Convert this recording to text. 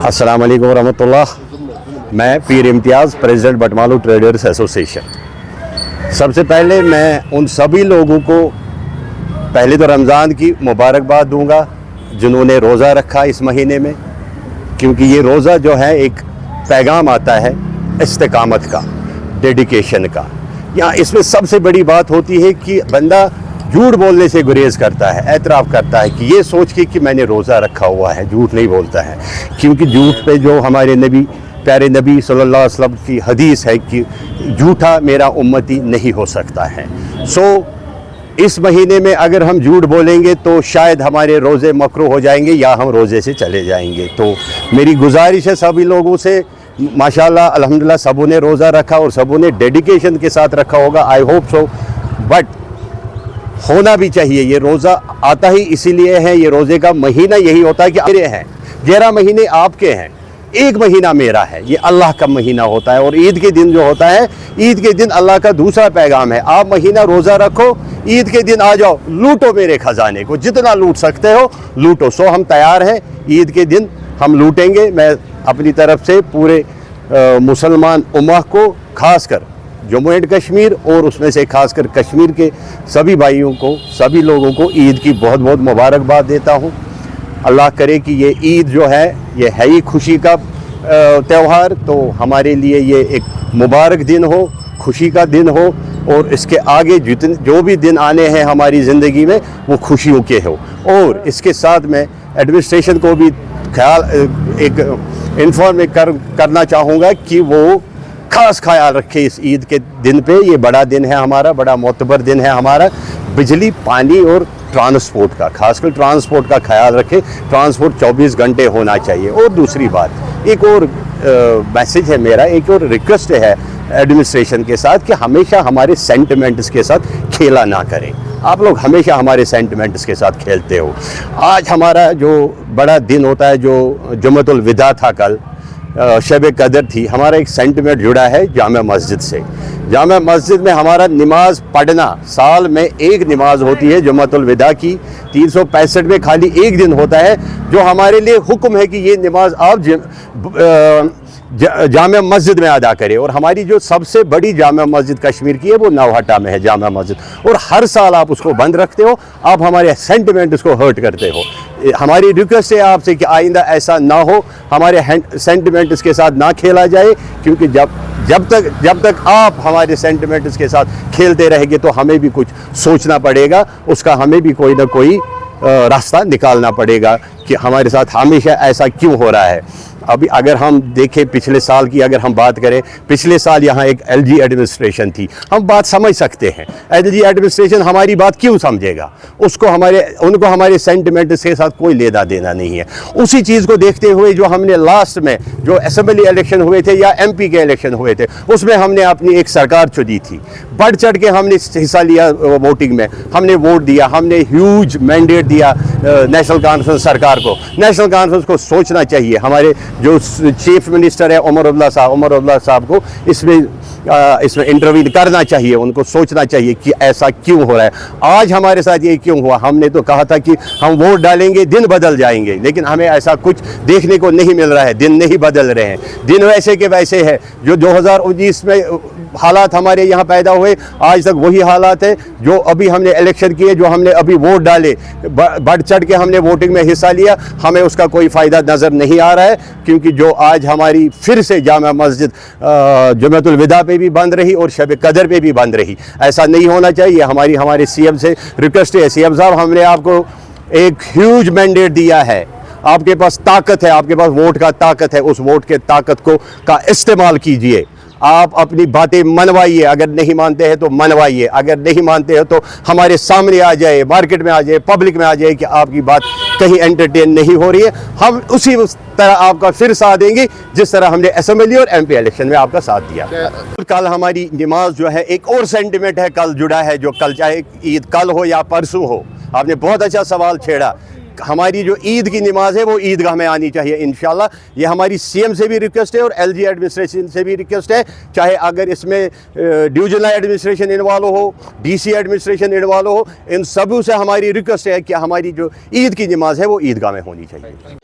अस्सलाम वालेकुम रहमतुल्लाह। मैं पीर इम्तियाज़, प्रेसिडेंट बटमालू ट्रेडर्स एसोसिएशन। सबसे पहले मैं उन सभी लोगों को पहले तो रमज़ान की मुबारकबाद दूंगा जिन्होंने रोज़ा रखा इस महीने में, क्योंकि ये रोज़ा जो है एक पैगाम आता है इस्तिकामत का, डेडिकेशन का। यहाँ इसमें सबसे बड़ी बात होती है कि बंदा झूठ बोलने से गुरेज करता है, एतराफ़ करता है कि ये सोच के कि मैंने रोज़ा रखा हुआ है, झूठ नहीं बोलता है। क्योंकि झूठ पे जो हमारे नबी, प्यारे नबी सल्लल्लाहु अलैहि वसल्लम की हदीस है कि झूठा मेरा उम्मती नहीं हो सकता है। इस महीने में अगर हम झूठ बोलेंगे तो शायद हमारे रोज़े मकरूह हो जाएंगे या हम रोज़े से चले जाएंगे। तो मेरी गुजारिश है सभी लोगों से, माशाल्लाह अल्हम्दुलिल्लाह सबों ने रोज़ा रखा और सबों ने डेडिकेशन के साथ रखा होगा, आई होप सो, बट होना भी चाहिए। ये रोज़ा आता ही इसीलिए है, ये रोज़े का महीना यही होता है कि मेरे हैं 11 महीने आपके हैं, एक महीना मेरा है, ये अल्लाह का महीना होता है। और ईद के दिन जो होता है, ईद के दिन अल्लाह का दूसरा पैगाम है, आप महीना रोज़ा रखो, ईद के दिन आ जाओ, लूटो मेरे ख़जाने को, जितना लूट सकते हो लूटो। हम तैयार हैं, ईद के दिन हम लूटेंगे। मैं अपनी तरफ से पूरे मुसलमान उम्मा को, खासकर जम्मू एंड कश्मीर और उसमें से खासकर कश्मीर के सभी भाइयों को, सभी लोगों को ईद की बहुत बहुत मुबारकबाद देता हूँ। अल्लाह करे कि ये ईद जो है ये है ही खुशी का त्यौहार, तो हमारे लिए ये एक मुबारक दिन हो, खुशी का दिन हो, और इसके आगे जितने जो भी दिन आने हैं हमारी ज़िंदगी में वो खुशियों के हो। और इसके साथ मैं एडमिनिस्ट्रेशन को भी इन्फॉर्म करना चाहूँगा कि वो खास ख्याल रखे इस ईद के दिन पे। ये बड़ा दिन है हमारा, बड़ा मोतबर दिन है हमारा, बिजली, पानी और ट्रांसपोर्ट का, खासकर ट्रांसपोर्ट का ख्याल रखे। ट्रांसपोर्ट 24 घंटे होना चाहिए। और दूसरी बात, एक और मैसेज है मेरा, एक और रिक्वेस्ट है एडमिनिस्ट्रेशन के साथ कि हमेशा हमारे सेंटिमेंट्स के साथ खेला ना करें। आप लोग हमेशा हमारे सेंटिमेंट्स के साथ खेलते हो। आज हमारा जो बड़ा दिन होता है, जो जुम्मतुल विदा था कल, शब कदर थी, हमारा एक सेंटिमेंट जुड़ा है जामा मस्जिद से। जामा मस्जिद में हमारा नमाज पढ़ना, साल में एक नमाज होती है जुम्मतुल विदा की, 365 में खाली एक दिन होता है जो हमारे लिए हुक्म है कि ये नमाज आप जामा मस्जिद में अदा करें। और हमारी जो सबसे बड़ी जामा मस्जिद कश्मीर की है वो नौहट्टा में है जामा मस्जिद, और हर साल आप उसको बंद रखते हो, आप हमारे सेंटिमेंट उसको हर्ट करते हो। हमारी रिक्वेस्ट है आपसे कि आइंदा ऐसा ना हो, हमारे सेंटिमेंट इसके साथ ना खेला जाए, क्योंकि जब तक आप हमारे सेंटिमेंट्स के साथ खेलते रहेंगे तो हमें भी कुछ सोचना पड़ेगा, उसका हमें भी कोई ना कोई रास्ता निकालना पड़ेगा कि हमारे साथ हमेशा ऐसा क्यों हो रहा है। अभी अगर हम देखें पिछले साल की, अगर हम बात करें, पिछले साल यहाँ एक एलजी एडमिनिस्ट्रेशन थी, हम बात समझ सकते हैं। एलजी एडमिनिस्ट्रेशन हमारी बात क्यों समझेगा, उनको हमारे सेंटिमेंट्स के साथ कोई लेना देना नहीं है। उसी चीज़ को देखते हुए जो हमने लास्ट में जो असेंबली इलेक्शन हुए थे या एमपी के इलेक्शन हुए थे, उसमें हमने अपनी एक सरकार चुनी थी, बढ़ चढ़ के हमने हिस्सा लिया वोटिंग में, हमने वोट दिया, हमने ह्यूज मैंडेट दिया नेशनल कॉन्फ्रेंस सरकार को। नेशनल कॉन्फ्रेंस को सोचना चाहिए, हमारे जो चीफ मिनिस्टर है उमर अब्दुल्ला साहब को इसमें इंटरवीन करना चाहिए, उनको सोचना चाहिए कि ऐसा क्यों हो रहा है, आज हमारे साथ ये क्यों हुआ। हमने तो कहा था कि हम वोट डालेंगे दिन बदल जाएंगे, लेकिन हमें ऐसा कुछ देखने को नहीं मिल रहा है, दिन नहीं बदल रहे हैं, दिन वैसे के वैसे है। जो 2019 में हालात हमारे यहाँ पैदा हुए, आज तक वही हालात है। जो अभी हमने इलेक्शन किए, जो हमने अभी वोट डाले, बढ़ चढ़ के हमने वोटिंग में हिस्सा लिया, हमें उसका कोई फ़ायदा नज़र नहीं आ रहा है, क्योंकि जो आज हमारी फिर से जामा मस्जिद जुम्मतुल विदा पे भी बंद रही और शब कदर पे भी बंद रही। ऐसा नहीं होना चाहिए। हमारे सीएम से रिक्वेस्ट है, सीएम साहब हमने आपको एक ह्यूज मैंडेट दिया है, आपके पास ताकत है, आपके पास वोट का ताकत है, उस वोट के ताकत का इस्तेमाल कीजिए। आप अपनी बातें मनवाइए, अगर नहीं मानते हैं तो मनवाइए, अगर नहीं मानते हैं तो हमारे सामने आ जाए, मार्केट में आ जाए, पब्लिक में आ जाए कि आपकी बात कहीं एंटरटेन नहीं हो रही है। हम उसी तरह आपका फिर साथ देंगे जिस तरह हमने असेंबली और एमपी इलेक्शन में आपका साथ दिया। कल हमारी नमाज जो है, एक और सेंटिमेंट है कल जुड़ा है, जो कल, चाहे ईद कल हो या परसों हो, आपने बहुत अच्छा सवाल छेड़ा। हमारी जो ईद की नमाज है वो ईदगाह में आनी चाहिए इंशाल्लाह। ये हमारी सीएम से भी रिक्वेस्ट है और एलजी एडमिनिस्ट्रेशन से भी रिक्वेस्ट है, चाहे अगर इसमें डिवीजनल एडमिनिस्ट्रेशन इन्वॉल्व हो, डीसी एडमिनिस्ट्रेशन इन्वॉल्व हो, इन सबों से हमारी रिक्वेस्ट है कि हमारी जो ईद की नमाज है वो ईदगाह में होनी चाहिए।